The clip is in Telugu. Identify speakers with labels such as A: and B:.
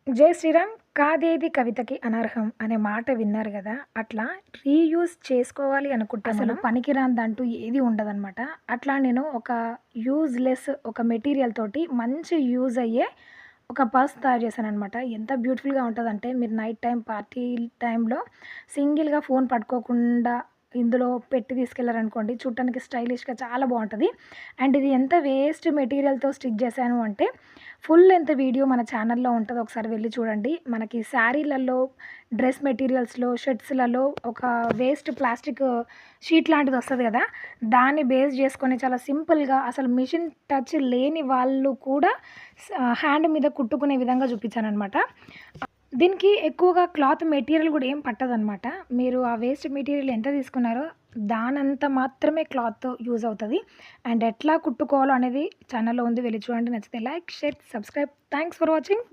A: జై శ్రీరామ్ కాదేది కవితకి అనర్హం అనే మాట విన్నారు గదా! అట్లా రీయూజ్ చేసుకోవాలి అనుకుంటే అసలు పనికిరానిదంటూ ఏది ఉండదనమాట. అట్లా నేను ఒక యూజ్‌లెస్ ఒక మెటీరియల్ తోటి మంచి యూజ్ అయ్యే ఒక పర్స్ తయారు చేశాననమాట. ఎంత బ్యూటిఫుల్‌గా ఉంటదంటే మీరు నైట్ టైమ్ పార్టీ టైమ్‌లో సింగిల్‌గా ఫోన్ పట్టుకోకుండా ఇందులో పెట్టి తీసుకెళ్లారనుకోండి చూడటానికి స్టైలిష్‌గా చాలా బావుంటది. అండ్ ఇది ఎంత వేస్ట్ మెటీరియల్‌తో స్టిచ్ చేశాను అంటే ఫుల్ లెంత్ వీడియో మన ఛానల్‌లో ఉంటది. ఒకసారి వెళ్లి చూడండి. మనకి శారీలలో, డ్రెస్ మెటీరియల్స్‌లో, షర్ట్స్‌లలో ఒక వేస్ట్ ప్లాస్టిక్ షీట్ లాంటిదొస్తది గదా! దాన్ని బేస్ జేసుకొని చాలా సింపుల్‌గా అసలు మిషన్ టచ్ లేని వాళ్ళు కూడా హ్యాండ్ మీద కుట్టుకునే విధంగా చూపించాననమాట. దీనికి ఎక్కువగా క్లాత్ మెటీరియల్ గూడా ఏం పట్టదనమాట. మీరు ఆ వేస్ట్ మెటీరియల్ ఎంత తీసుకున్నారో దానంత మాత్రమే క్లాత్ యూజ్ అవుతది. అండ్ ఎట్లా కుట్టుకోవాలో అనేది ఛానల్‌లో ఉంది. వెళ్లి చూడండి. నచ్చితే like, share, subscribe. Thanks for watching.